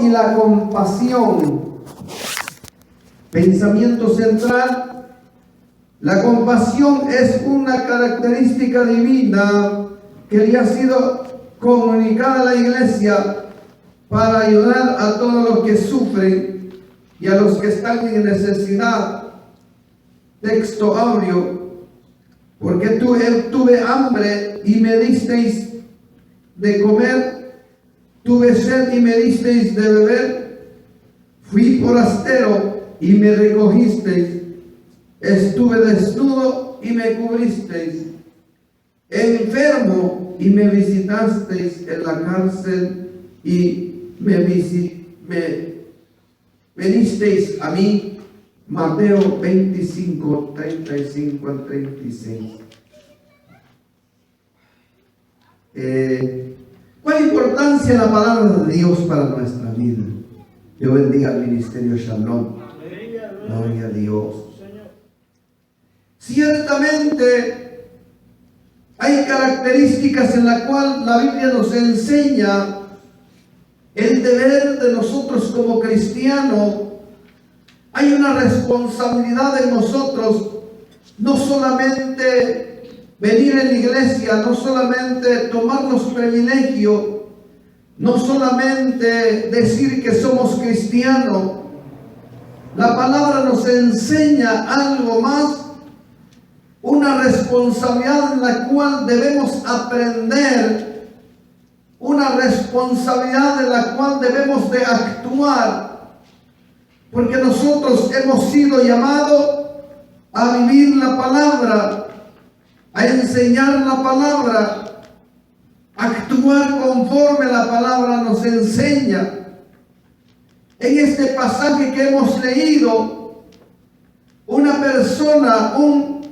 Y la compasión. Pensamiento central. La compasión es una característica divina que le ha sido comunicada a la iglesia para ayudar a todos los que sufren y a los que están en necesidad. Texto áureo. Porque tuve hambre y me disteis de comer, tuve sed y me disteis de beber, fui forastero y me recogisteis, estuve desnudo y me cubristeis, enfermo y me visitasteis en la cárcel y venisteis a mí. Mateo 25, 35 al 36. ¿Cuál importancia la palabra de Dios para nuestra vida? Dios bendiga al ministerio Shalom. Gloria a Dios. Ciertamente hay características en las cuales la Biblia nos enseña el deber de nosotros como cristianos. Hay una responsabilidad en nosotros, no solamente venir en la iglesia, no solamente tomar los privilegios, no solamente decir que somos cristianos. La palabra nos enseña algo más, una responsabilidad en la cual debemos aprender, una responsabilidad en la cual debemos de actuar. Porque nosotros hemos sido llamados a vivir la palabra, a enseñar la palabra, a actuar conforme la palabra nos enseña. En este pasaje que hemos leído, una persona, un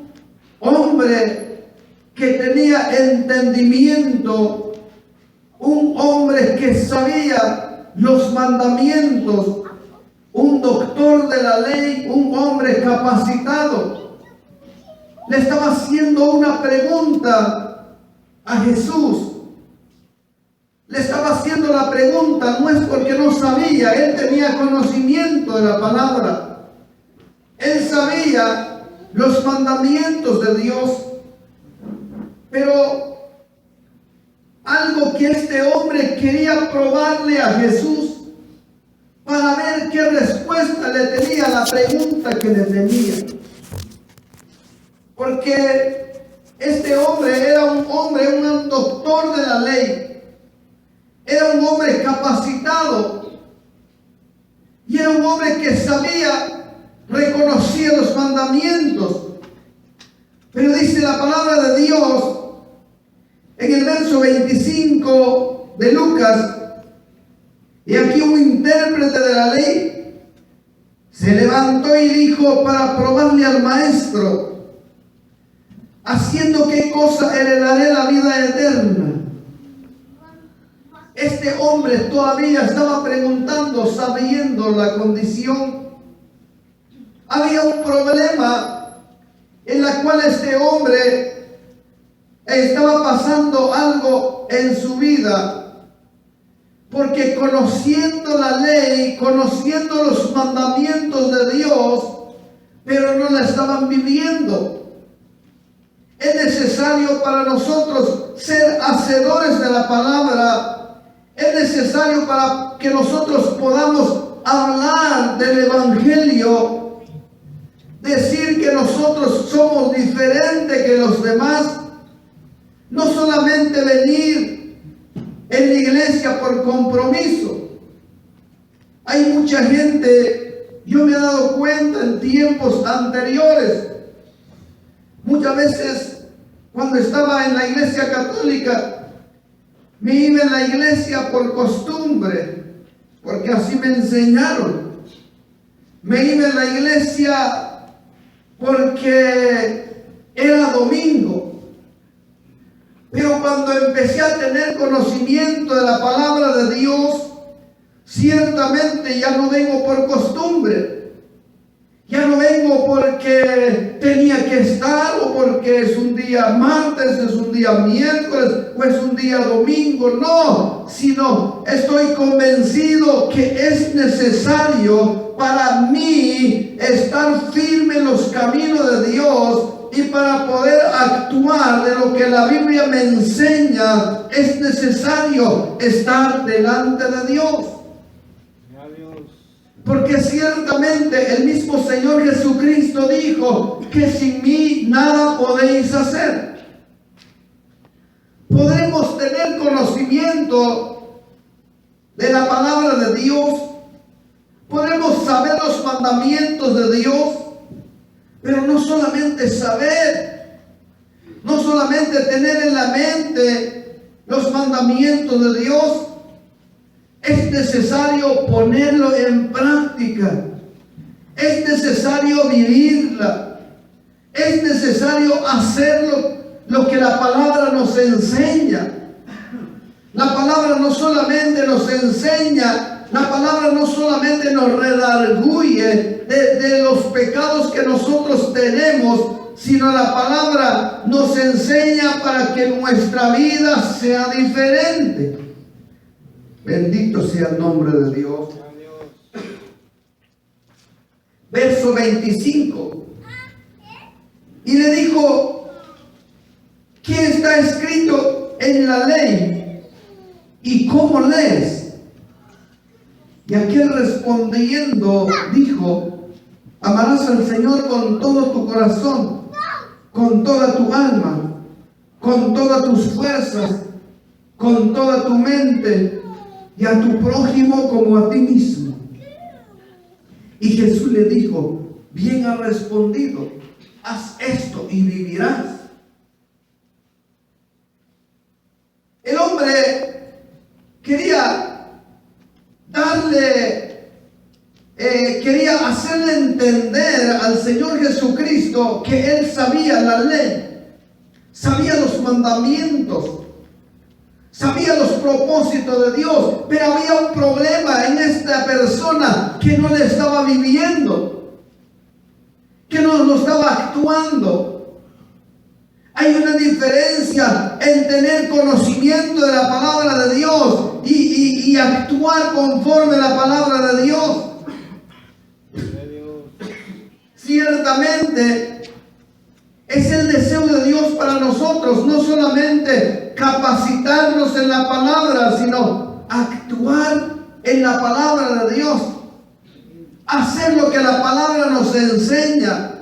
hombre que tenía entendimiento, un hombre que sabía los mandamientos, un doctor de la ley, un hombre capacitado, le estaba haciendo una pregunta a Jesús. Le estaba haciendo la pregunta, no es porque no sabía, él tenía conocimiento de la palabra. Él sabía los mandamientos de Dios. Pero algo que este hombre quería probarle a Jesús, para ver qué respuesta le tenía a la pregunta que le tenía. Porque este hombre era un doctor de la ley. Era un hombre capacitado. Y era un hombre que sabía, reconocía los mandamientos. Pero dice la palabra de Dios en el verso 25 de Lucas. Y aquí un intérprete de la ley se levantó y dijo para probarle al maestro: ¿haciendo qué cosa heredaré la vida eterna? Este hombre todavía estaba preguntando, sabiendo la condición. Había un problema en la cual este hombre estaba pasando algo en su vida. Porque conociendo la ley, conociendo los mandamientos de Dios, pero no la estaban viviendo. Es necesario para nosotros ser hacedores de la palabra. Es necesario para que nosotros podamos hablar del evangelio, decir que nosotros somos diferentes que los demás. No solamente venir en la iglesia por compromiso. Hay mucha gente, yo me he dado cuenta en tiempos anteriores, muchas veces cuando estaba en la iglesia católica, me iba en la iglesia por costumbre, porque así me enseñaron. Me iba en la iglesia porque era domingo. Pero cuando empecé a tener conocimiento de la palabra de Dios, ciertamente ya no vengo por costumbre. Ya no vengo porque tenía que estar, o porque es un día martes, es un día miércoles, o es un día domingo. No, sino estoy convencido lo que es necesario para mí estar firme en los caminos de Dios y para poder actuar de lo que la Biblia me enseña, es necesario estar delante de Dios. Porque ciertamente el mismo Señor Jesucristo dijo que sin mí nada podéis hacer. Podemos tener conocimiento de la palabra de Dios, podemos saber los mandamientos de Dios, pero no solamente saber, no solamente tener en la mente los mandamientos de Dios, es necesario ponerlo en práctica, es necesario vivirla, es necesario hacer lo que la palabra nos enseña. La palabra no solamente nos enseña, la palabra no solamente nos redarguye de los pecados que nosotros tenemos, sino la palabra nos enseña para que nuestra vida sea diferente. Bendito sea el nombre de Dios. Verso 25. Y le dijo: ¿qué está escrito en la ley? ¿Y cómo lees? Y aquel respondiendo dijo: amarás al Señor con todo tu corazón, con toda tu alma, con todas tus fuerzas, con toda tu mente, y a tu prójimo como a ti mismo. Y Jesús le dijo: bien has respondido, haz esto y vivirás. El hombre quería hacerle entender al Señor Jesucristo que él sabía la ley, sabía los mandamientos, sabía los propósitos de Dios, pero había un problema en esta persona que no le estaba viviendo, que no lo estaba actuando. Hay una diferencia en tener conocimiento de la palabra de Dios y actuar conforme a la palabra de Dios. Ciertamente es el deseo de Dios para nosotros, no solamente capacitarnos en la palabra, sino actuar en la palabra de Dios, hacer lo que la palabra nos enseña.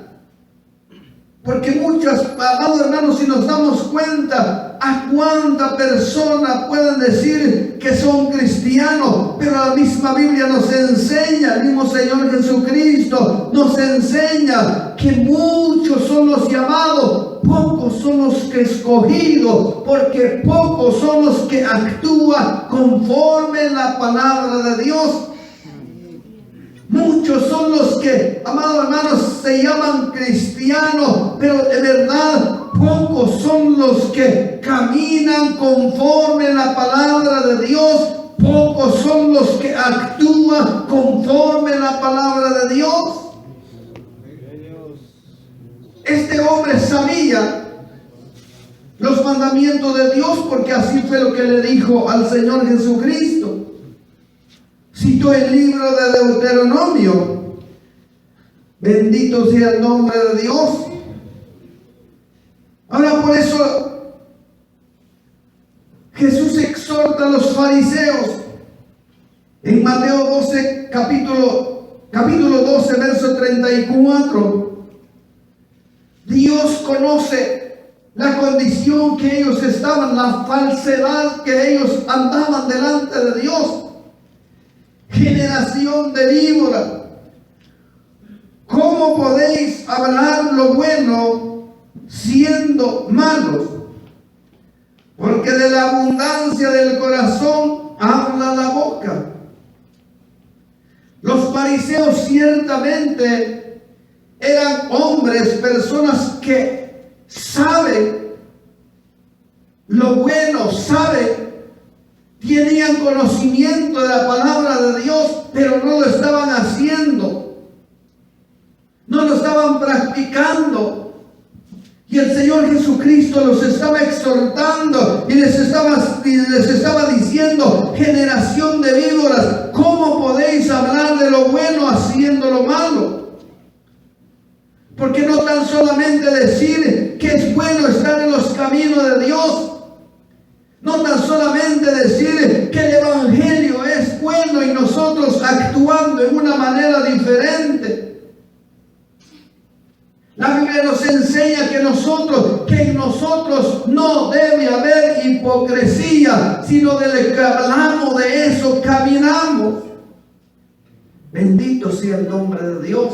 Porque muchas, amados hermanos, si nos damos cuenta, a cuánta persona pueden decir que son cristianos, pero la misma Biblia nos enseña, el mismo Señor Jesucristo nos enseña que muchos son los llamados, pocos son los que escogidos, porque pocos son los que actúan conforme la palabra de Dios. Muchos son los que, amados hermanos, se llaman cristianos, pero de verdad pocos son los que caminan conforme la palabra de Dios. Pocos son los que actúan conforme la palabra de Dios. Este hombre sabía los mandamientos de Dios porque así fue lo que le dijo al Señor Jesucristo. Citó el libro de Deuteronomio. Bendito sea el nombre de Dios. Ahora, por eso Jesús exhorta a los fariseos en Mateo 12, capítulo 12, verso 34. Dios conoce la condición que ellos estaban, la falsedad que ellos andaban delante de Dios. Generación de víbora, ¿cómo podéis hablar lo bueno siendo malos? Porque de la abundancia del corazón habla la boca. Los fariseos ciertamente eran hombres, personas que saben lo bueno, tenían conocimiento de la palabra de Dios, pero no lo estaban haciendo, no lo estaban practicando. Y el Señor Jesucristo los estaba exhortando y les estaba diciendo: generación de víboras, ¿cómo Porque no tan solamente decir que es bueno estar en los caminos de Dios, no tan solamente decir que el Evangelio es bueno y nosotros actuando en una manera diferente. La Biblia nos enseña que en nosotros no debe haber hipocresía, sino de lo que hablamos, de eso caminamos. Bendito sea el nombre de Dios.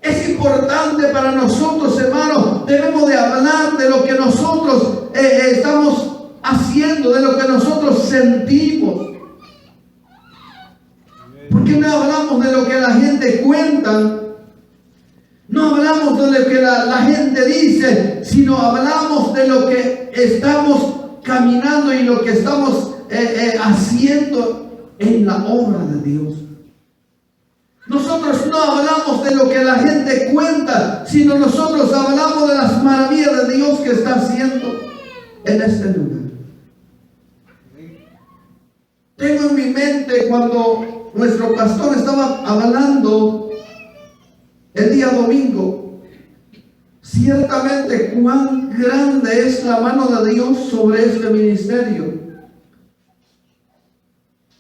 Es importante para nosotros, hermanos, debemos de hablar de lo que nosotros estamos haciendo, de lo que nosotros sentimos. Porque no hablamos de lo que la gente cuenta, no hablamos de lo que la gente dice, sino hablamos de lo que estamos caminando y lo que estamos haciendo en la obra de Dios. Nosotros no hablamos de lo que la gente cuenta, sino nosotros hablamos de las maravillas de Dios que está haciendo en este lugar. Tengo en mi mente cuando nuestro pastor estaba hablando el día domingo, ciertamente cuán grande es la mano de Dios sobre este ministerio.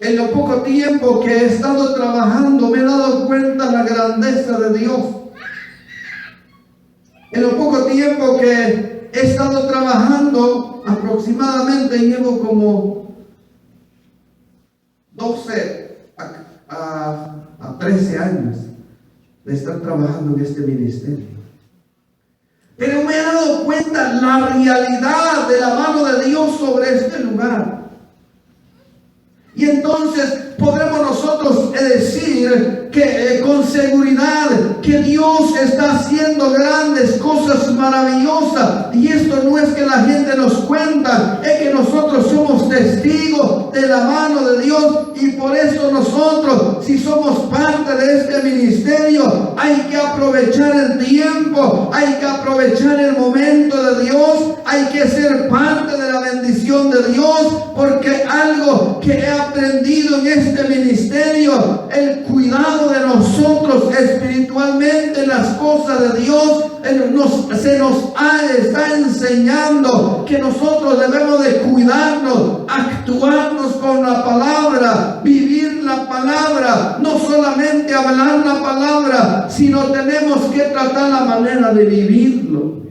En lo poco tiempo que he estado trabajando me he dado cuenta de la grandeza de Dios. En lo poco tiempo que he estado trabajando, aproximadamente llevo como 12 a 13 años de estar trabajando en este ministerio. Pero me he dado cuenta la realidad de la mano de Dios sobre este lugar. Y entonces podremos nosotros decir que con seguridad que Dios está haciendo grandes cosas maravillosas. Y esto no es que la gente nos cuenta, es que nosotros somos testigos de la mano de Dios. Y por eso nosotros, si somos parte de este ministerio, hay que aprovechar el tiempo, hay que aprovechar el momento de Dios, hay que ser parte de la bendición de Dios, porque algo que he aprendido en este ministerio, el cuidado de nosotros espiritualmente en las cosas de Dios, se nos está enseñando que nosotros debemos de cuidarnos, actuarnos con la palabra, vivir la palabra, no solamente hablar la palabra, sino tenemos que tratar la manera de vivirlo.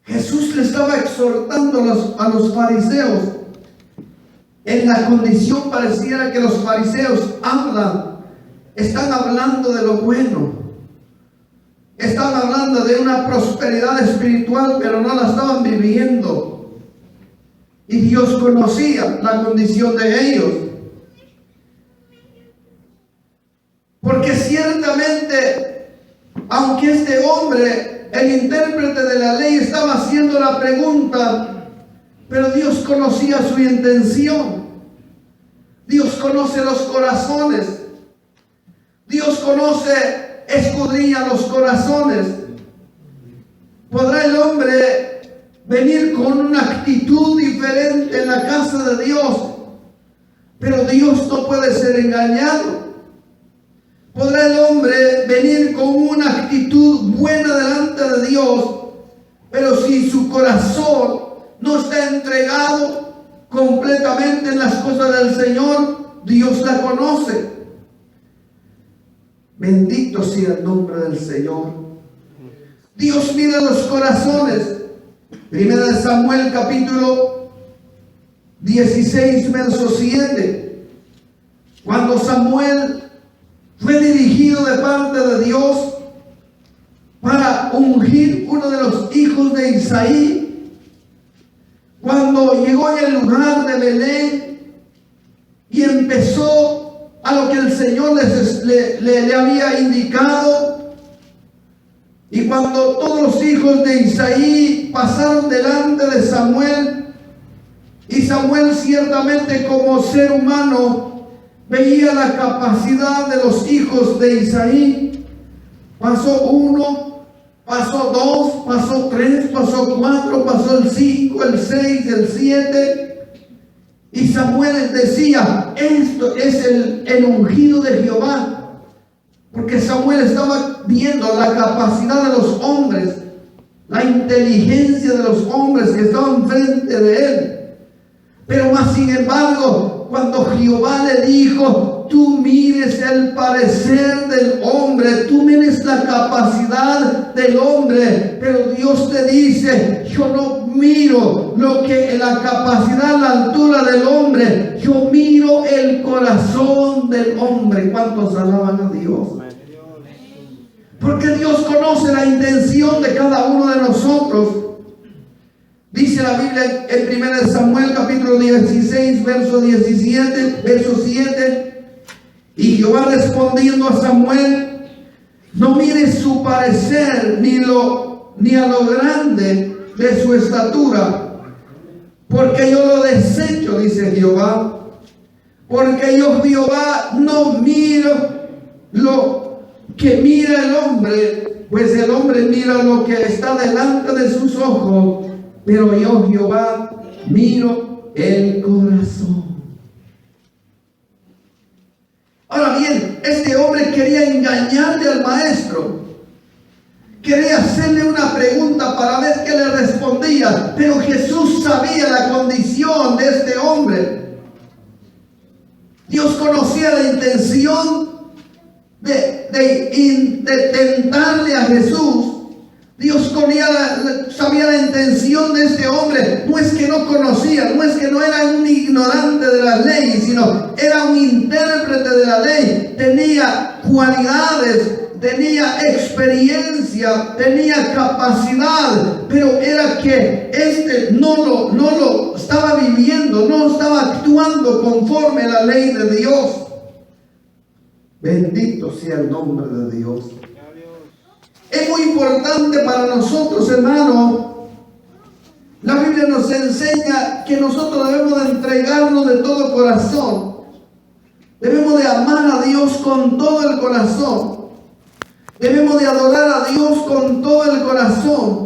Jesús le estaba exhortando a los fariseos. En la condición pareciera que los fariseos están hablando de lo bueno, están hablando de una prosperidad espiritual, pero no la estaban viviendo. Y Dios conocía la condición de ellos. Porque ciertamente, aunque este hombre, el intérprete de la ley, estaba haciendo la pregunta, pero Dios conocía su intención. Dios conoce los corazones. Dios escudriña los corazones. ¿Podrá el hombre venir con una actitud diferente en la casa de Dios? Pero Dios no puede ser engañado. ¿Podrá el hombre venir con una actitud buena delante de Dios? Pero si su corazón no está entregado completamente en las cosas del Señor, Dios la conoce. Bendito sea el nombre del Señor. Dios mira los corazones. Primera de Samuel capítulo 16 verso 7. Cuando Samuel fue dirigido de parte de Dios para ungir uno de los hijos de Isaí, cuando llegó en el lugar de Belén y empezó a lo que el Señor le había indicado, y cuando todos los hijos de Isaí pasaron delante de Samuel, y Samuel ciertamente como ser humano veía la capacidad de los hijos de Isaí, pasó 1, pasó 2, pasó 3, pasó 4, pasó el 5, el 6, el 7. Y Samuel decía, esto es el ungido de Jehová. Porque Samuel estaba viendo la capacidad de los hombres, la inteligencia de los hombres que estaban frente de él. Pero más sin embargo, cuando Jehová le dijo, tú mires el parecer del hombre, tú mires la capacidad del hombre, pero Dios te dice, yo no miro lo que la capacidad, la altura del hombre, yo miro el corazón del hombre. ¿Cuántos alaban a Dios? Porque Dios conoce la intención de cada uno de nosotros. Dice la Biblia en 1 Samuel capítulo 16, verso 17, verso 7. Y Jehová respondiendo a Samuel, no mires su parecer ni a lo grande de su estatura, porque yo lo desecho, dice Jehová. Porque yo, Jehová, no miro lo que mira el hombre, pues el hombre mira lo que está delante de sus ojos, pero yo, Jehová, miro el corazón. Ahora bien, este hombre quería engañarle al maestro. Quería hacerle una pregunta para ver qué le respondía, pero Jesús sabía la condición de este hombre. Dios conocía la intención de tentarle a Jesús. Dios sabía la intención de este hombre. No es que no conocía, no es que no era un ignorante de la ley, sino era un intérprete de la ley. Tenía cualidades, tenía experiencia, tenía capacidad, pero era que no lo estaba viviendo, no estaba actuando conforme a la ley de Dios. Bendito sea el nombre de Dios. Es muy importante para nosotros, hermano. La Biblia nos enseña que nosotros debemos de entregarnos de todo corazón. Debemos de amar a Dios con todo el corazón. Debemos de adorar a Dios con todo el corazón.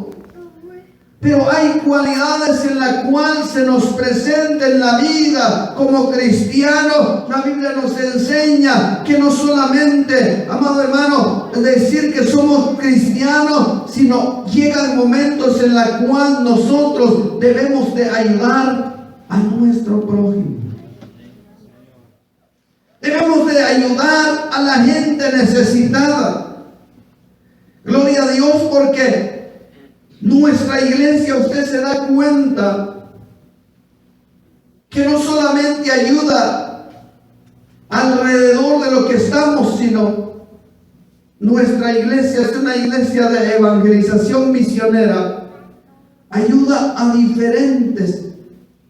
Pero hay cualidades en las cuales se nos presenta en la vida como cristianos. La Biblia nos enseña que no solamente, amado hermano, decir que somos cristianos, sino llegan momentos en los cuales nosotros debemos de ayudar a nuestro prójimo. Debemos de ayudar a la gente necesitada. Gloria a Dios, porque nuestra iglesia, usted se da cuenta que no solamente ayuda alrededor de lo que estamos, sino nuestra iglesia es una iglesia de evangelización misionera. Ayuda a diferentes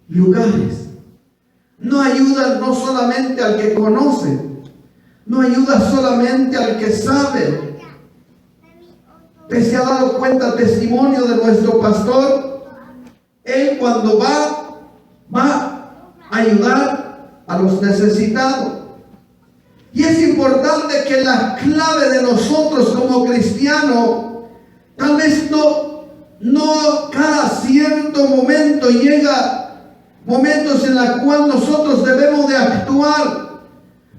lugares. No ayuda no solamente al que conoce, no ayuda solamente al que sabe. ¿Usted se ha dado cuenta, testimonio de nuestro pastor? Él cuando va a ayudar a los necesitados. Y es importante que la clave de nosotros como cristianos, tal vez no cada cierto momento llega momentos en los cuales nosotros debemos de actuar,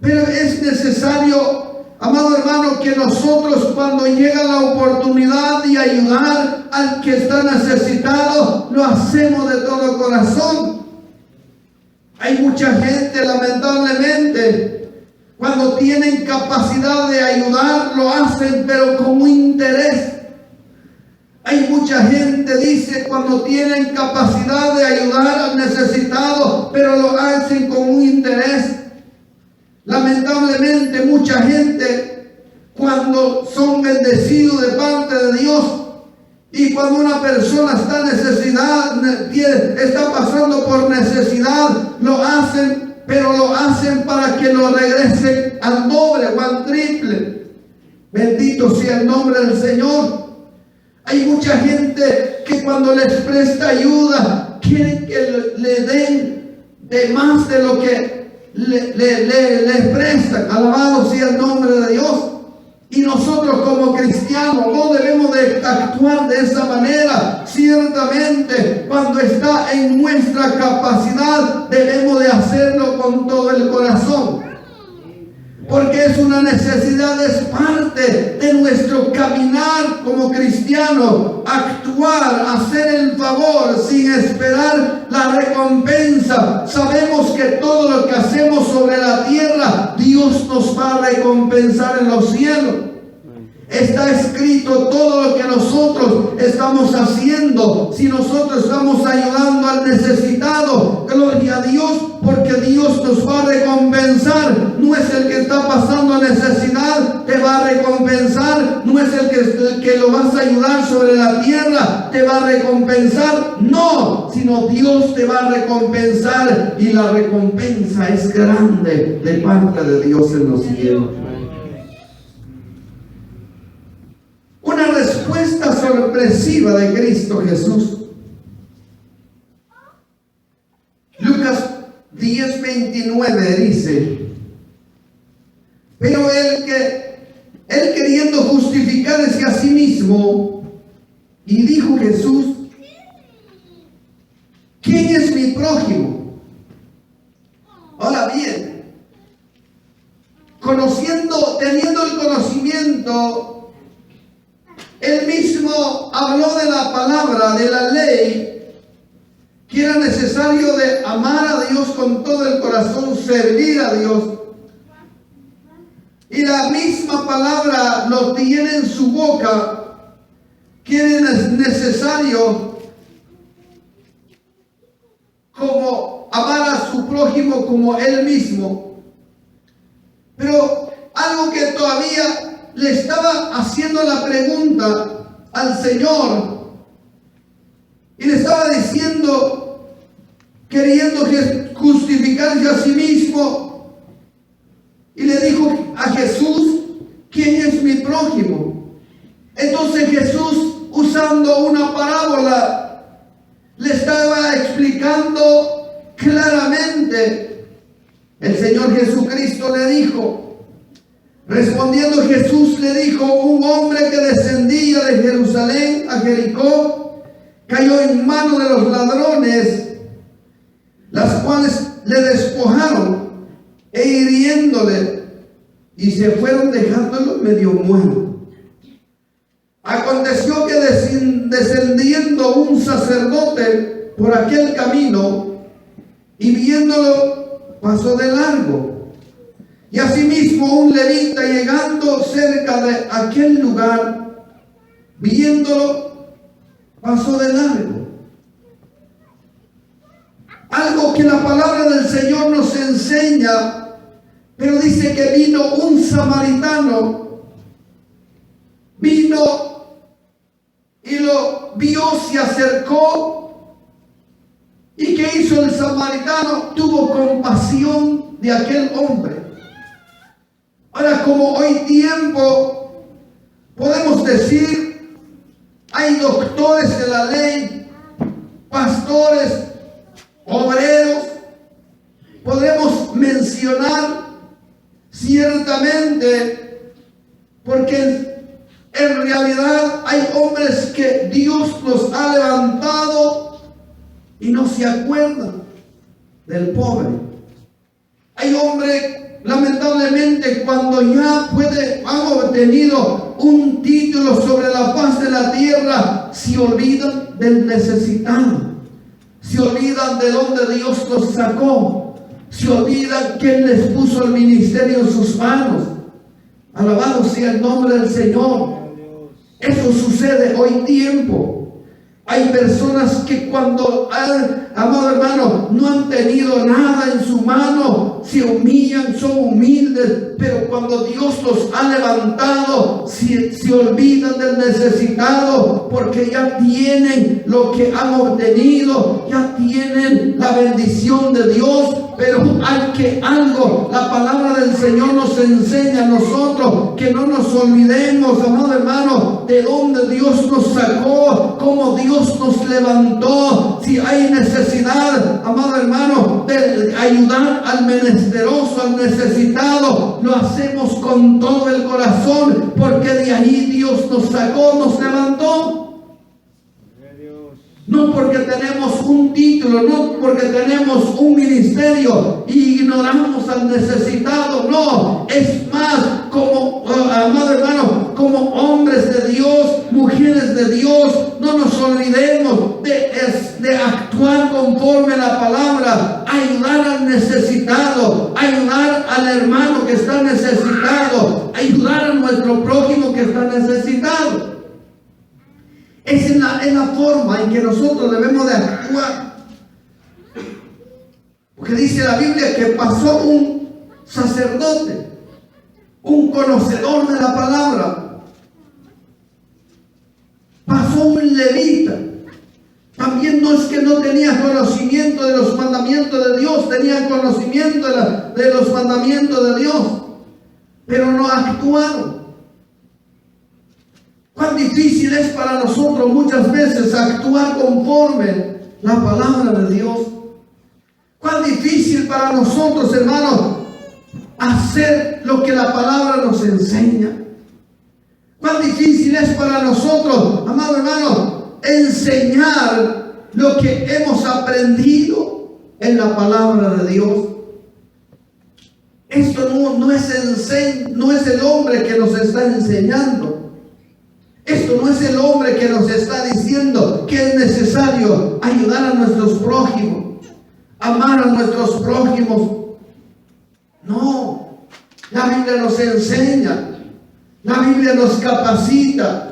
pero es necesario, amado hermano, que nosotros cuando llega la oportunidad de ayudar al que está necesitado, lo hacemos de todo corazón. Hay mucha gente, lamentablemente, cuando tienen capacidad de ayudar, lo hacen pero con un interés. Hay mucha gente, dice, cuando tienen capacidad de ayudar al necesitado, pero lo hacen con un interés. Lamentablemente mucha gente, cuando son bendecidos de parte de Dios, y cuando una persona está pasando por necesidad, lo hacen, pero lo hacen para que lo regresen al doble o al triple. Bendito sea el nombre del Señor. Hay mucha gente que cuando les presta ayuda, quieren que le den de más de lo que les prestan. Alabado sea el nombre de Dios. Y nosotros como cristianos no debemos de actuar de esa manera. Ciertamente, cuando está en nuestra capacidad, debemos de hacerlo con todo el corazón. porque es una necesidad, es parte de nuestro caminar como cristiano, actuar, hacer el favor sin esperar la recompensa. Sabemos que todo lo que hacemos sobre la tierra, Dios nos va a recompensar en los cielos. Está escrito todo lo que nosotros estamos haciendo. Si nosotros estamos ayudando al necesitado, gloria a Dios, porque Dios nos va a recompensar. No es el que está pasando necesidad, te va a recompensar. No es el que lo vas a ayudar sobre la tierra, te va a recompensar. No, sino Dios te va a recompensar, y la recompensa es grande de parte de Dios en los cielos. Una respuesta sorpresiva de Cristo Jesús. Lucas 10:29 dice: pero él queriendo justificarse a sí mismo, y dijo Jesús: ¿quién es mi prójimo? Ahora bien, teniendo el conocimiento, él mismo habló de la palabra, de la ley, que era necesario de amar a Dios con todo el corazón, servir a Dios. Y la misma palabra lo tiene en su boca, que es necesario como amar a su prójimo como él mismo. Pero algo que todavía le estaba haciendo la pregunta al Señor, y le estaba diciendo, queriendo justificarse a sí mismo, y le dijo a Jesús: ¿quién es mi prójimo? Entonces Jesús, usando una parábola, le estaba explicando claramente. El Señor Jesucristo le dijo, respondiendo Jesús le dijo: un hombre que descendía de Jerusalén a Jericó cayó en manos de los ladrones, las cuales le despojaron e hiriéndole, y se fueron dejándolo medio muerto. Aconteció que descendiendo un sacerdote por aquel camino, y viéndolo pasó de largo. Y asimismo un levita, llegando cerca de aquel lugar, viéndolo, pasó de largo. Algo que la palabra del Señor nos enseña, pero dice que vino un samaritano, vino y lo vio, se acercó, y ¿qué hizo el samaritano? Tuvo compasión de aquel hombre. Ahora, como hoy tiempo podemos decir, hay doctores de la ley, pastores, obreros, podemos mencionar ciertamente, porque en realidad hay hombres que Dios los ha levantado y no se acuerdan del pobre. Hay hombres, lamentablemente, cuando ya han obtenido un título sobre la faz de la tierra, se olvidan del necesitado, se olvidan de donde Dios los sacó, se olvidan quién les puso el ministerio en sus manos. Alabado sea el nombre del Señor. Eso sucede hoy tiempo. Hay personas que cuando amado hermano, no han tenido nada en su mano, se humillan, son humildes, pero cuando Dios los ha levantado, se olvidan del necesitado, porque ya tienen lo que han obtenido, ya tienen la bendición de Dios. Pero hay que algo, la palabra del Señor nos enseña a nosotros, que no nos olvidemos, amado hermano, de dónde Dios nos sacó, cómo Dios nos levantó. Si hay necesidad, amado hermano, de ayudar al menesteroso, al necesitado, lo hacemos con todo el corazón, porque de ahí Dios nos sacó, nos levantó. no porque tenemos un título, no porque tenemos un ministerio y ignoramos al necesitado. No, es más, como amado hermano, como hombres de Dios, mujeres de Dios, no nos olvidemos de actuar conforme a la palabra, ayudar al necesitado, ayudar al hermano que está necesitado, ayudar a nuestro prójimo que está necesitado. Es en la forma en que nosotros debemos de actuar. Porque dice la Biblia que pasó un sacerdote, un conocedor de la palabra, pasó un levita. También no es que no tenía conocimiento de los mandamientos de Dios, tenía conocimiento de los mandamientos de Dios, pero no actuaron. Cuán difícil es para nosotros muchas veces actuar conforme la palabra de Dios. Cuán difícil para nosotros, hermanos, hacer lo que la palabra nos enseña. Cuán difícil es para nosotros, amado hermano, enseñar lo que hemos aprendido en la palabra de Dios. Esto no es el hombre que nos está enseñando. Esto no es el hombre que nos está diciendo que es necesario ayudar a nuestros prójimos, amar a nuestros prójimos. No, la Biblia nos enseña, la Biblia nos capacita.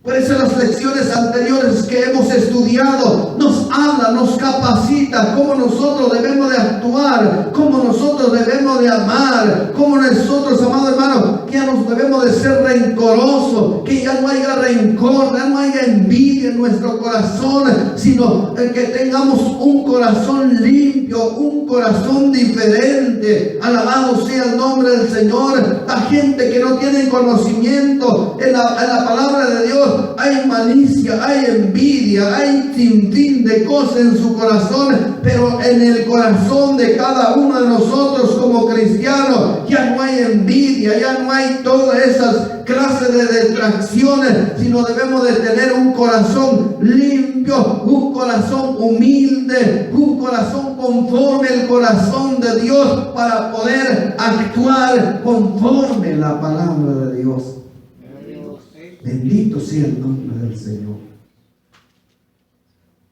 Por eso las lecciones anteriores que hemos estudiado nos habla, nos capacita cómo nosotros debemos de actuar, cómo nosotros debemos de amar, cómo nosotros, amado hermano, que ya nos debemos de ser rencorosos, que ya no haya rencor, ya no haya envidia en nuestro corazón, sino que tengamos un corazón limpio, un corazón diferente. Alabado sea el nombre del Señor. La gente que no tiene conocimiento en la palabra de Dios, hay malicia, hay envidia, hay sinfín de cosas en su corazón, pero en el corazón de cada uno de nosotros como cristianos ya no hay envidia, ya no hay todas esas clases de distracciones, sino debemos de tener un corazón limpio, un corazón humilde, un corazón conforme al corazón de Dios para poder actuar conforme a la palabra de Dios. Bendito sea el nombre del Señor.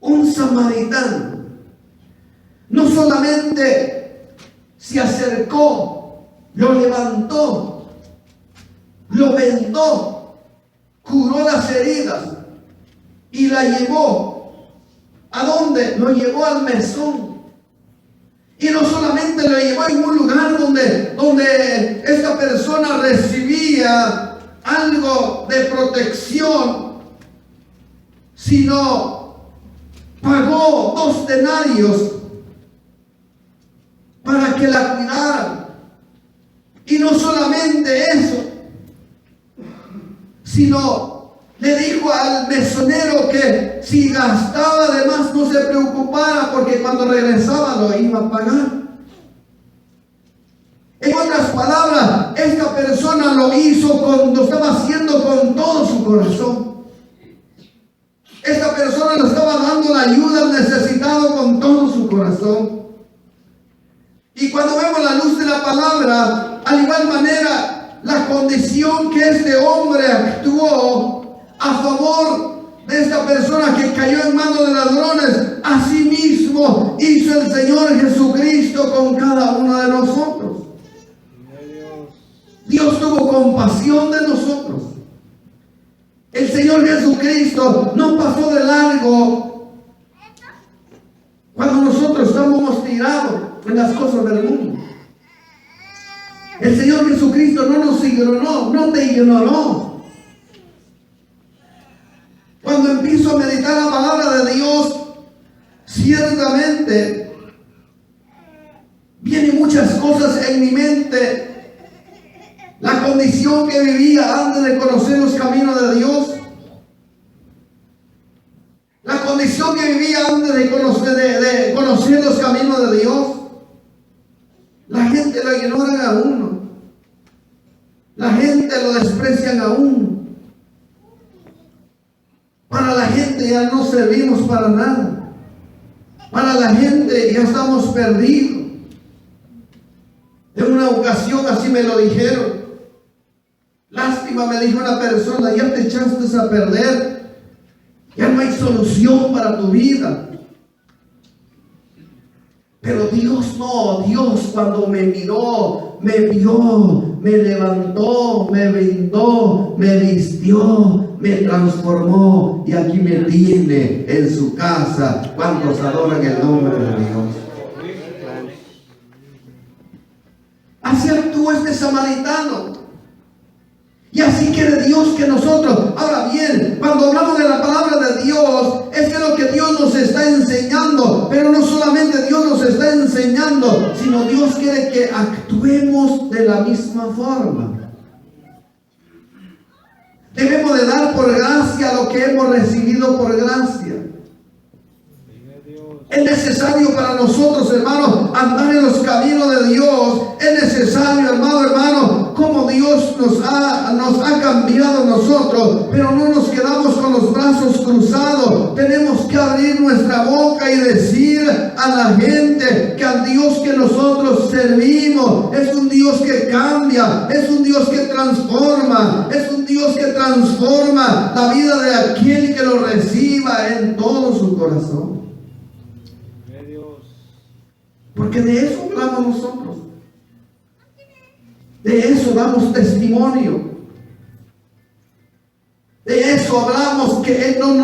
Un samaritano no solamente se acercó, lo levantó, lo vendó, curó las heridas y la llevó. ¿A dónde? Lo llevó al mesón. Y no solamente lo llevó en un lugar donde esta persona recibía algo de protección, sino pagó 2 denarios para que la cuidaran. Y no solamente eso, sino le dijo al mesonero que si gastaba de más no se preocupara, porque cuando regresaba lo iba a pagar. En otras palabras, esta persona lo estaba haciendo con todo su corazón. Esta persona le estaba dando la ayuda al necesitado con todo su corazón. Y cuando vemos la luz de la palabra, al igual manera, la condición que este hombre actuó a favor de esta persona que cayó en manos de ladrones, así mismo hizo el Señor Jesucristo con cada uno de nosotros. Dios tuvo compasión de nosotros. El Señor Jesucristo no pasó de largo cuando nosotros estábamos tirados en las cosas del mundo. El Señor Jesucristo no nos ignoró, no te ignoró. Cuando empiezo a meditar la palabra de Dios, ciertamente vienen muchas cosas en mi mente. La condición que vivía antes de conocer los caminos de Dios. La condición que vivía antes de conocer los caminos de Dios. La gente lo ignora a uno. La gente lo desprecian a uno. Para la gente ya no servimos para nada. Para la gente ya estamos perdidos. En una ocasión así me lo dijeron. Lástima, me dijo una persona, ya te echaste a perder. Ya no hay solución para tu vida. Pero Dios no, Dios cuando me miró, me vio, me levantó, me vendó, me vistió, me transformó y aquí me tiene en su casa. ¿Cuántos adoran el nombre de Dios? Así actuó este samaritano. Y así quiere Dios que nosotros. Ahora bien, cuando hablamos de la palabra de Dios, es que lo que Dios nos está enseñando. Pero no solamente Dios nos está enseñando, sino Dios quiere que actuemos de la misma forma. Debemos de dar por gracia lo que hemos recibido por gracia. Es necesario para nosotros, hermanos, andar en los caminos de Dios. Es necesario, hermano, como Dios nos ha cambiado a nosotros, pero no nos quedamos con los brazos cruzados. Tenemos que abrir nuestra boca y decir a la gente que al Dios que nosotros servimos es un Dios que cambia, es un Dios que transforma, es un Dios que transforma la vida de aquel que lo reciba en todo su corazón. Porque de eso hablamos nosotros. De eso damos testimonio. De eso hablamos, que Él no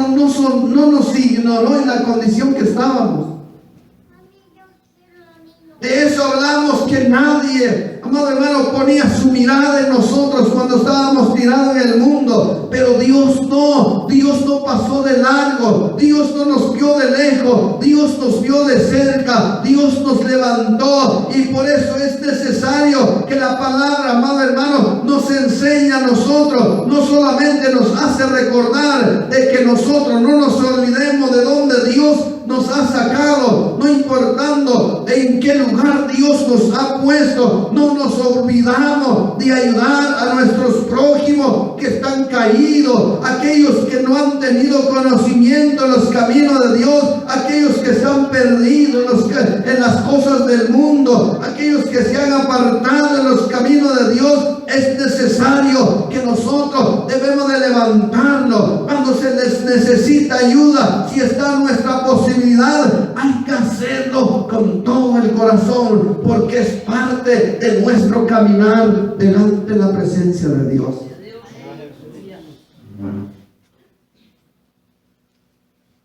nos ignoró en la condición que estábamos. De eso hablamos, que nadie, amado hermano, ponía su mirada en nosotros cuando estábamos tirados en el mundo. Pero Dios no pasó de largo. Dios no nos vio de lejos. Dios nos vio de cerca. Dios nos levantó. Y por eso es necesario que la palabra, amado hermano, nos enseña a nosotros. No solamente nos hace recordar de que nosotros no nos olvidemos de dónde Dios nos ha sacado, no importando en qué lugar Dios nos ha puesto. No nos olvidamos de ayudar a nuestros prójimos que están caídos, aquellos que no han tenido conocimiento en los caminos de Dios, aquellos que se han perdido en las cosas del mundo, aquellos que se han apartado de los caminos de Dios. Es necesario que nosotros debemos de levantarnos cuando se les necesita ayuda. Si está en nuestra posibilidad, hay que hacerlo con todo el corazón, porque es parte de nuestro caminar delante de la presencia de Dios.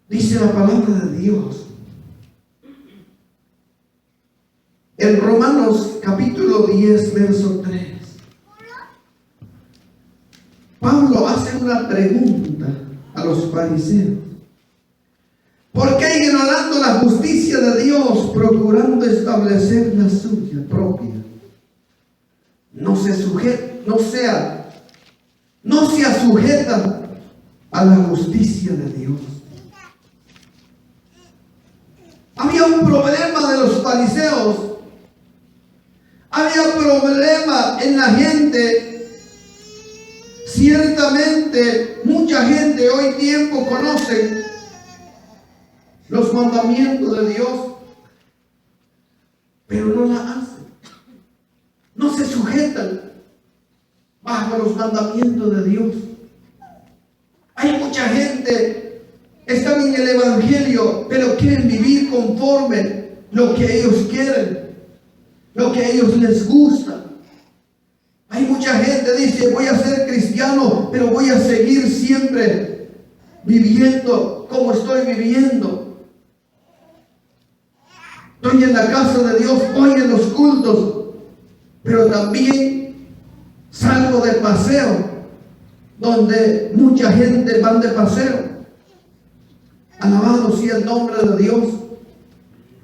Dice la palabra de Dios en Romanos capítulo 10, verso 3. Pablo hace una pregunta a los fariseos. ¿Por qué ignorando la justicia de Dios, procurando establecer la suya propia, no se sujeta a la justicia de Dios? Había un problema de los fariseos. Había problema en la gente. Ciertamente mucha gente hoy tiempo conoce los mandamientos de Dios, pero no la hacen. No se sujetan bajo los mandamientos de Dios. Hay mucha gente, están en el evangelio, pero quieren vivir conforme lo que ellos quieren, lo que a ellos les gusta. Hay mucha gente que dice, voy a ser cristiano, pero voy a seguir siempre viviendo como estoy viviendo. Estoy en la casa de Dios, voy en los cultos, pero también salgo de paseo, donde mucha gente va de paseo. Alabado sea el nombre de Dios.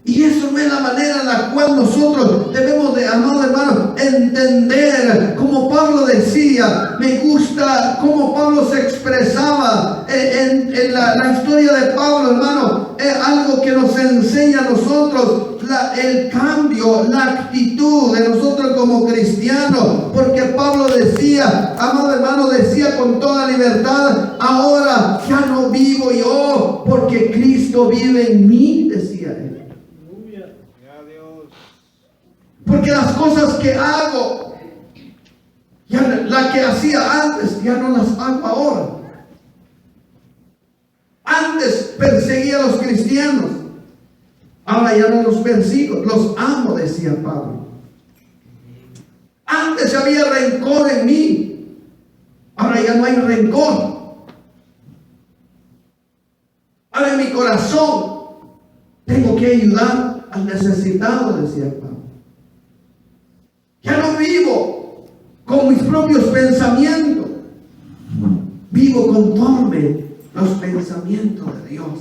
Y eso no es la manera en la cual nosotros debemos de, amado hermano, entender, como Pablo decía. Me gusta cómo Pablo se expresaba en la historia de Pablo, hermano. Es algo que nos enseña a nosotros el cambio, la actitud de nosotros como cristianos. Porque Pablo decía, amado hermano, decía con toda libertad: ahora ya no vivo yo, porque Cristo vive en mí, decía él. Porque las cosas que hago, ya la que hacía antes, ya no las hago ahora. Antes perseguía a los cristianos, ahora ya no los persigo, los amo, decía Pablo. Antes había rencor en mí, ahora ya no hay rencor. Ahora en mi corazón tengo que ayudar al necesitado, decía Pablo. Ya no vivo con mis propios pensamientos, vivo conforme los pensamientos de Dios.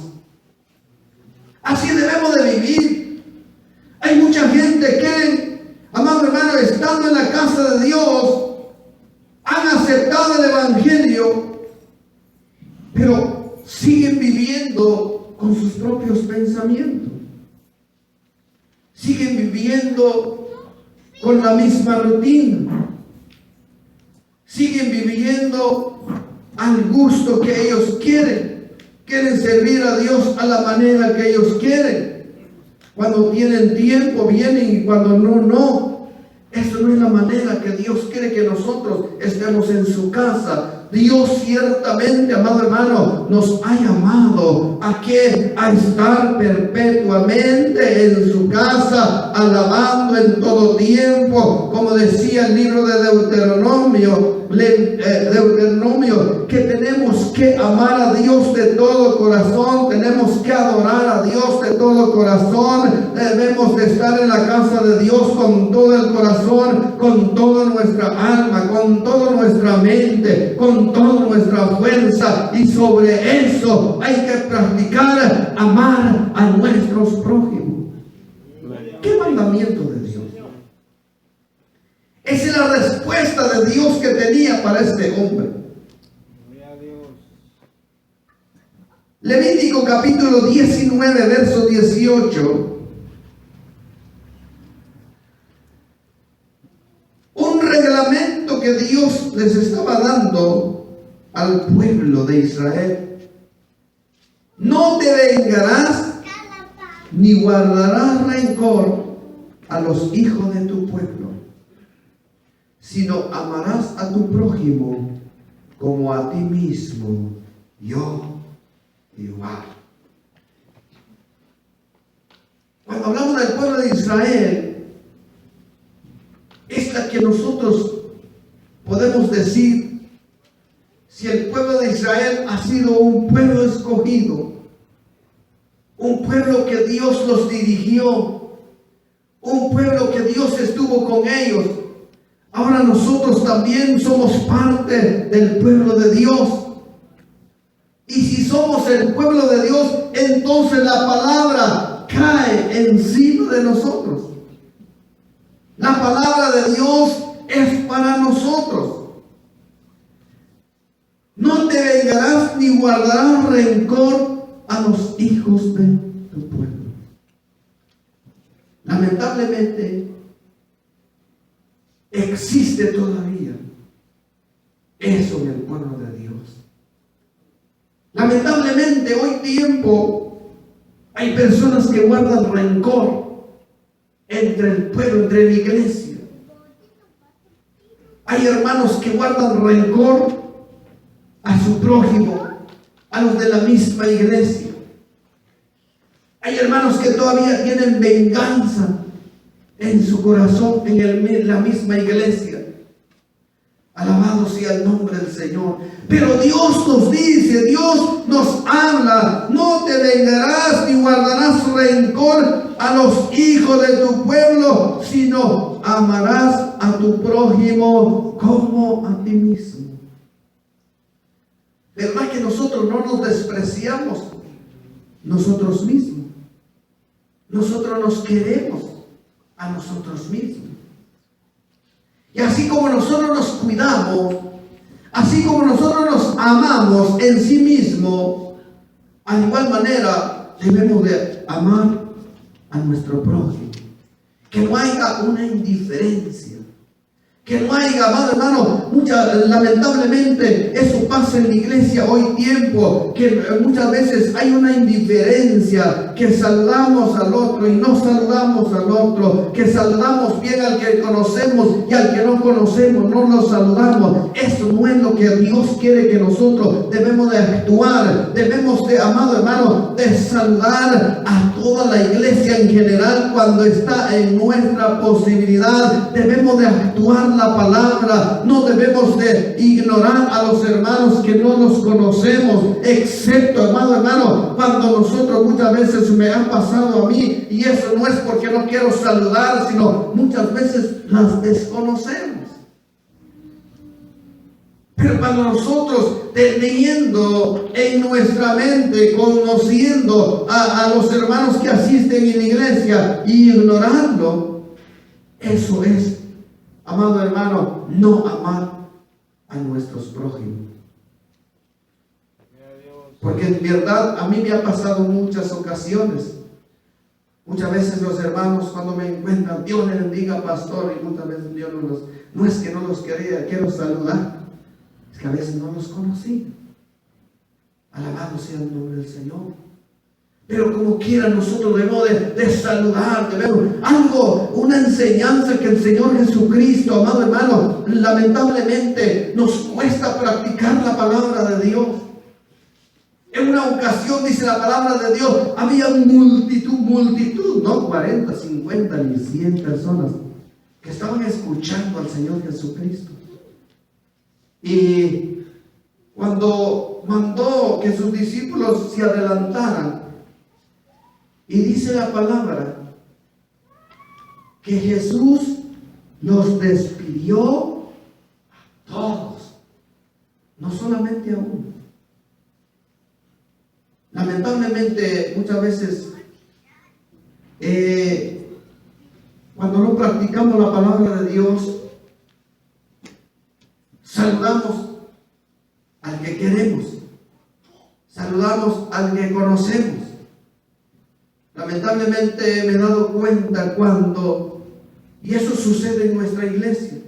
Así debemos de vivir. Hay mucha gente que, amado hermano, estando en la casa de Dios, han aceptado el Evangelio, pero siguen viviendo con sus propios pensamientos. Siguen viviendo con la misma rutina. Siguen viviendo al gusto que ellos quieren. Quieren servir a Dios a la manera que ellos quieren. Cuando tienen tiempo vienen, y cuando no, no. Eso no es la manera que Dios quiere que nosotros estemos en su casa. Dios ciertamente, amado hermano, nos ha llamado ¿a qué? A estar perpetuamente en su casa, alabando en todo tiempo, como decía el libro de Deuteronomio, que tenemos que amar a Dios de todo corazón, tenemos que adorar a Dios de todo corazón, debemos de estar en la casa de Dios con todo el corazón, con toda nuestra alma, con toda nuestra mente, con toda nuestra fuerza, y sobre eso hay que practicar amar a nuestros prójimos. ¿Qué mandamiento de Dios? Esa es la respuesta de Dios que tenía para este hombre. Levítico capítulo 19, verso 18. Un reglamento que Dios les estaba dando al pueblo de Israel. No te vengarás ni guardarás rencor a los hijos de tu pueblo, sino amarás a tu prójimo como a ti mismo. Yo igual. Cuando hablamos del pueblo de Israel, es la que nosotros podemos decir si el pueblo de Israel ha sido un pueblo escogido, un pueblo que Dios los dirigió, un pueblo que Dios estuvo con ellos. Ahora nosotros también somos parte del pueblo de Dios. Y si somos el pueblo de Dios, entonces la palabra cae encima de nosotros. La palabra de Dios es para nosotros. No te vengarás ni guardarás rencor a los hijos de tu pueblo. Lamentablemente, existe todavía eso en el pueblo de Dios. Lamentablemente, hoy tiempo hay personas que guardan rencor entre el pueblo, entre la iglesia. Hay hermanos que guardan rencor a su prójimo, a los de la misma iglesia. Hay hermanos que todavía tienen venganza en su corazón, en la misma iglesia. Alabado sea el nombre del Señor. Pero Dios nos dice, Dios nos habla: no te vengarás ni guardarás rencor a los hijos de tu pueblo, sino amarás a tu prójimo como a ti mismo. ¿Verdad que nosotros no nos despreciamos nosotros mismos? Nosotros nos queremos a nosotros mismos. que así como nosotros nos cuidamos, así como nosotros nos amamos en sí mismo, a igual manera debemos de amar a nuestro prójimo. Que no haya una indiferencia. Que no haya, amado hermano, lamentablemente eso pasa en la iglesia hoy tiempo, que muchas veces hay una indiferencia, que saludamos al otro y no saludamos al otro, que saludamos bien al que conocemos y al que no conocemos no lo saludamos. Eso no es lo que Dios quiere que nosotros debemos de actuar. Debemos de, amado hermano, de saludar a toda la iglesia en general cuando está en nuestra posibilidad. Debemos de actuar la palabra, no debemos de ignorar a los hermanos que no los conocemos, excepto, amado hermano, cuando nosotros muchas veces me ha pasado a mí, y eso no es porque no quiero saludar, sino muchas veces las desconocemos. Pero cuando nosotros teniendo en nuestra mente, conociendo a los hermanos que asisten en la iglesia y ignorando, eso es, amado hermano, no amar a nuestros prójimos. Porque en verdad a mí me ha pasado muchas ocasiones. Muchas veces los hermanos cuando me encuentran, Dios le bendiga, pastor, y muchas veces Dios no es que no los quiero saludar, es que a veces no los conocí. Alabado sea el nombre del Señor. Pero como quiera nosotros debemos de saludar, una enseñanza que el Señor Jesucristo, amado hermano, lamentablemente nos cuesta practicar la palabra de Dios. En una ocasión, dice la palabra de Dios, había multitud, no 40, 50 ni 100 personas que estaban escuchando al Señor Jesucristo. Y cuando mandó que sus discípulos se adelantaran, y dice la palabra que Jesús los despidió a todos, no solamente a uno. Lamentablemente muchas veces cuando no practicamos la palabra de Dios, saludamos al que queremos, saludamos al que conocemos. Lamentablemente me he dado cuenta y eso sucede en nuestra iglesia,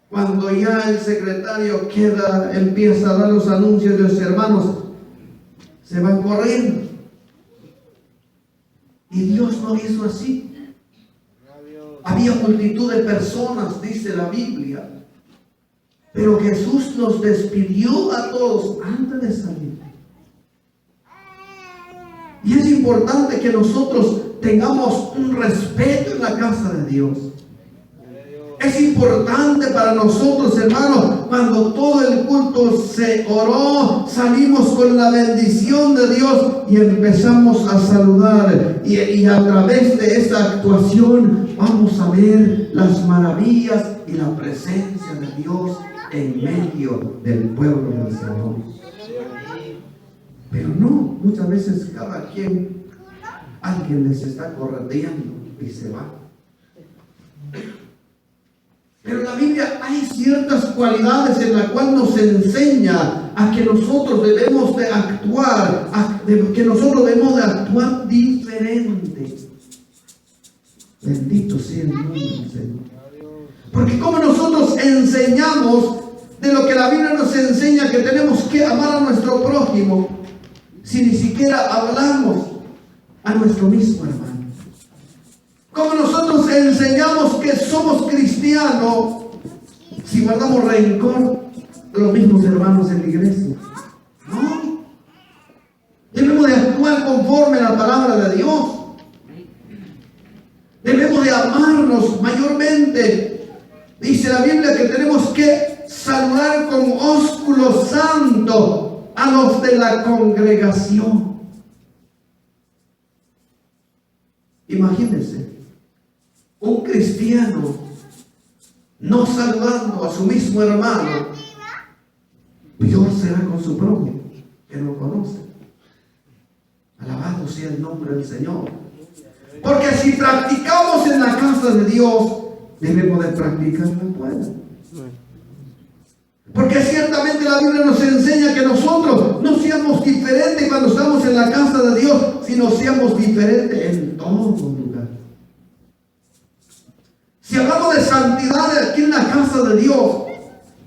cuando ya el secretario empieza a dar los anuncios de los hermanos, se van corriendo. Y Dios no hizo así. Había multitud de personas, dice la Biblia, pero Jesús nos despidió a todos antes de salir. Y es importante que nosotros tengamos un respeto en la casa de Dios. Es importante para nosotros, hermanos, cuando todo el culto se oró, salimos con la bendición de Dios y empezamos a saludar. Y a través de esta actuación vamos a ver las maravillas y la presencia de Dios en medio del pueblo del Señor. Pero no, muchas veces alguien les está correteando y se va. Pero en la Biblia hay ciertas cualidades en las cuales nos enseña a que nosotros debemos de actuar, que nosotros debemos de actuar diferente. Bendito sea el nombre del Señor. Porque como nosotros enseñamos de lo que la Biblia nos enseña, que tenemos que amar a nuestro prójimo, si ni siquiera hablamos a nuestro mismo hermano. Como nosotros enseñamos que somos cristianos, si guardamos rencor de los mismos hermanos en la iglesia. No. Debemos de actuar conforme a la palabra de Dios. Debemos de amarnos mayormente. Dice la Biblia que tenemos que saludar con ósculo santo a los de la congregación. Imagínense, un cristiano no saludando a su mismo hermano, peor será con su prójimo, que no conoce. Alabado sea el nombre del Señor. Porque si practicamos en la casa de Dios debemos de practicarla afuera. Porque ciertamente la Biblia nos enseña que nosotros no seamos diferentes cuando estamos en la casa de Dios, sino seamos diferentes en todo lugar. Si hablamos de santidad aquí en la casa de Dios,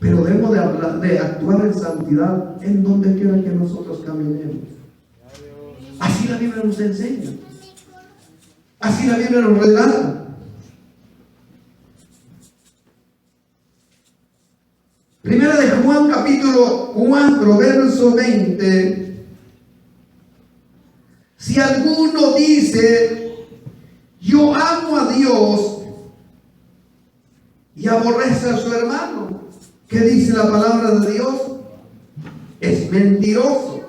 pero debemos de actuar en santidad en donde quiera que nosotros caminemos. Así la Biblia nos enseña. Así la Biblia nos relata. Primera de Juan capítulo 4 verso 20. Si alguno dice, yo amo a Dios, y aborrece a su hermano, ¿qué dice la palabra de Dios? Es mentiroso.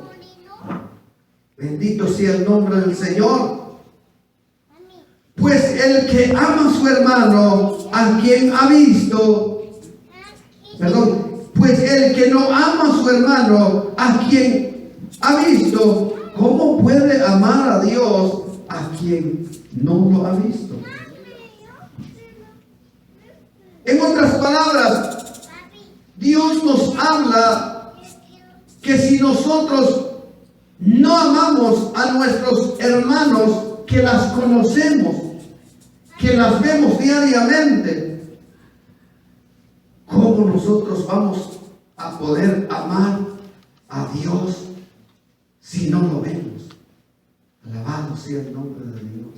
Bendito sea el nombre del Señor. Pues el que ama a su hermano, a quien ha visto, pues el que no ama a su hermano, a quien ha visto, ¿cómo puede amar a Dios a quien no lo ha visto? En otras palabras, Dios nos habla que si nosotros no amamos a nuestros hermanos, que las conocemos, que las vemos diariamente, ¿cómo nosotros vamos a poder amar a Dios si no lo vemos? Alabado sea el nombre de Dios.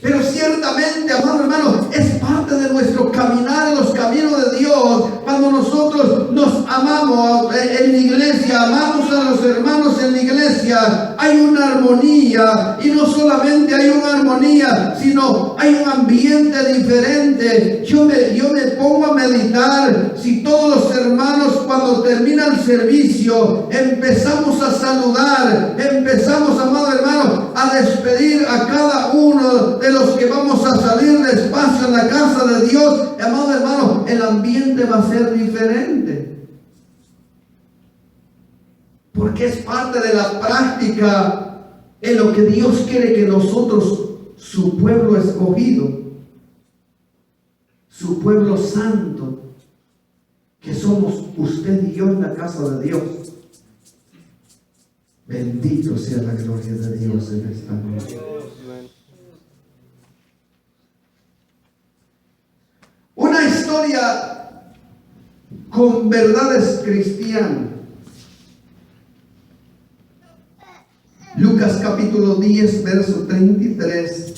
Pero ciertamente, amado hermano, es parte de nuestro caminar en los caminos de Dios. Cuando nosotros nos amamos en la iglesia, amamos a los hermanos en la iglesia, hay una armonía. Y no solamente hay una armonía, sino hay un ambiente diferente. Yo me pongo a meditar. Si todos los hermanos, cuando termina el servicio, empezamos a saludar, empezamos, amado hermano, a despedir a cada uno de los que vamos a salir despacio en la casa de Dios, amado hermano, el ambiente va a ser diferente. Porque es parte de la práctica en lo que Dios quiere que nosotros, su pueblo escogido, su pueblo santo, que somos usted y yo en la casa de Dios. Bendito sea la gloria de Dios en esta noche. Una historia con verdades cristianas. Lucas capítulo 10, verso 33.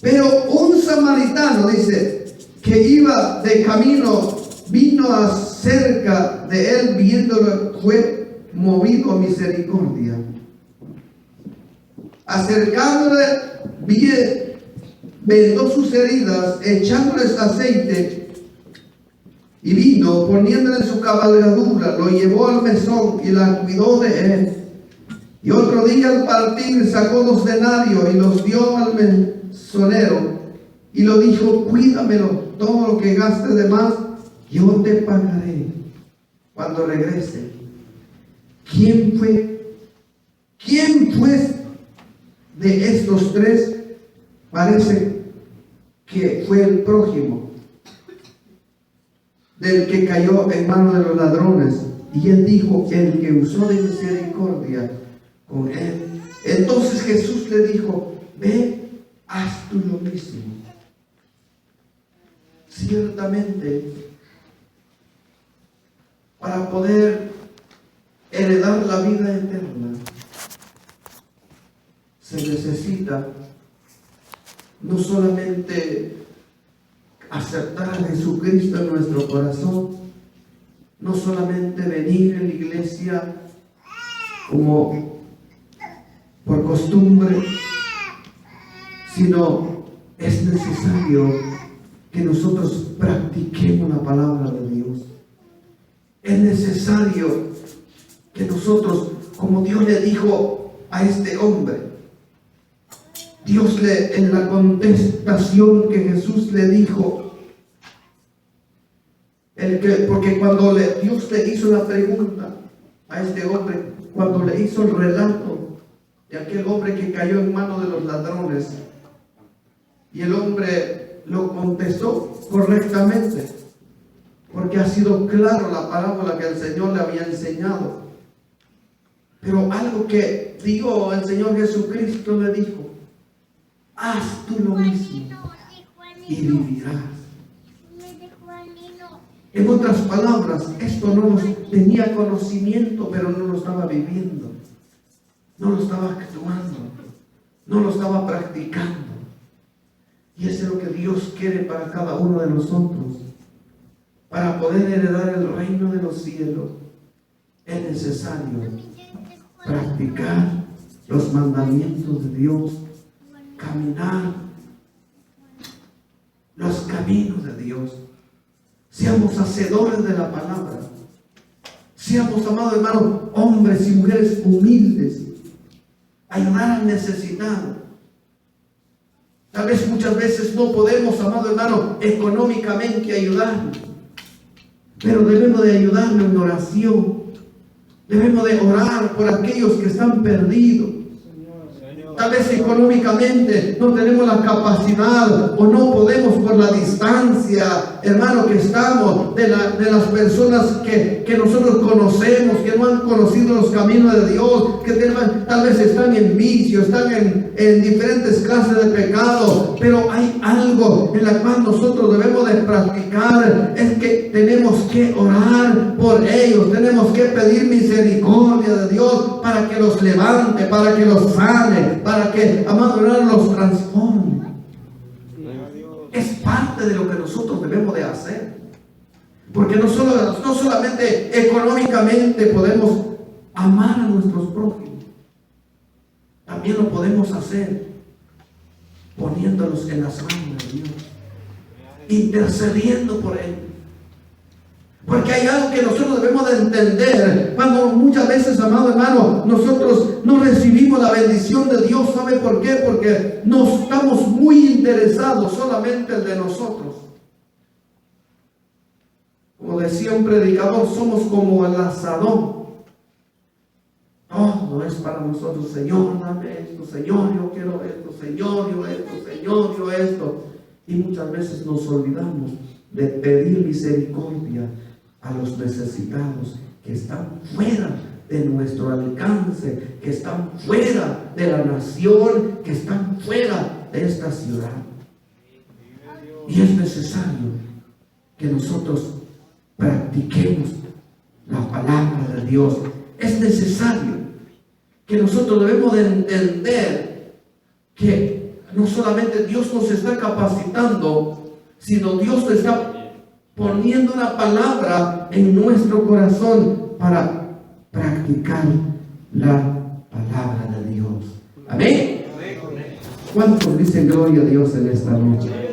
Pero un samaritano, dice, que iba de camino, vino acerca de él, viéndolo, fue movido a misericordia. Acercándole, vendó sus heridas, echándoles aceite y vino, poniéndole en su cabalgadura, lo llevó al mesón y la cuidó de él. Y otro día al partir sacó 2 denarios y los dio al mesonero y lo dijo, cuídamelo, todo lo que gaste de más, yo te pagaré cuando regrese. ¿Quién fue de estos 3? Parece que fue el prójimo del que cayó en manos de los ladrones. Y él dijo, el que usó de misericordia con él. Entonces Jesús le dijo, ve, haz tú lo mismo. Ciertamente, para poder heredar la vida eterna, se necesita no solamente aceptar a Jesucristo en nuestro corazón, no solamente venir a la iglesia como por costumbre, sino es necesario que nosotros practiquemos la palabra de Dios. Es necesario que nosotros, como Dios le dijo a este hombre, Dios en la contestación que Jesús le dijo, porque cuando Dios le hizo la pregunta a este hombre, cuando le hizo el relato de aquel hombre que cayó en manos de los ladrones, Y el hombre lo contestó correctamente, porque ha sido claro la parábola que el Señor le había enseñado. Pero algo que dijo el Señor Jesucristo le dijo: haz tú lo mismo y vivirás. En otras palabras, esto no tenía conocimiento, pero no lo estaba viviendo, no lo estaba actuando, no lo estaba practicando. Y eso es lo que Dios quiere para cada uno de nosotros. Para poder heredar el reino de los cielos, es necesario practicar los mandamientos de Dios, caminar los caminos de Dios. Seamos hacedores de la palabra. Seamos, amados hermanos, hombres y mujeres humildes. Ayudar al necesitado. Tal vez muchas veces no podemos, amado hermano, económicamente ayudarlo, pero debemos de ayudarlo en oración. Debemos de orar por aquellos que están perdidos. Tal vez económicamente no tenemos la capacidad o no podemos por la distancia, hermano, que estamos de las personas que nosotros conocemos, que no han conocido los caminos de Dios, que tal vez están en vicio, están en diferentes clases de pecado. Pero hay algo en la cual nosotros debemos de practicar, es que tenemos que orar por ellos, tenemos que pedir misericordia de Dios para que los levante, para que los sane, para que, amado hermano, los transforme. Es parte de lo que nosotros debemos de hacer, porque no solamente económicamente podemos amar a nuestros prójimos, también lo podemos hacer poniéndolos en las manos de Dios, intercediendo por él. Porque hay algo que nosotros debemos de entender. Cuando muchas veces, amado hermano, nosotros no recibimos la bendición de Dios, ¿sabe por qué? Porque no estamos muy interesados solamente en de nosotros. Como decía un predicador, somos como el asadón. Todo es para nosotros. Señor, dame esto. Señor, yo quiero esto. Señor, yo esto. Señor, yo esto. Y muchas veces nos olvidamos de pedir misericordia a los necesitados que están fuera de nuestro alcance, que están fuera de la nación, que están fuera de esta ciudad. Y es necesario que nosotros practiquemos la palabra de Dios. Es necesario que nosotros debemos de entender que no solamente Dios nos está capacitando, sino Dios nos está poniendo una palabra en nuestro corazón para practicar la palabra de Dios. Amén. ¿Cuántos dicen gloria a Dios en esta noche?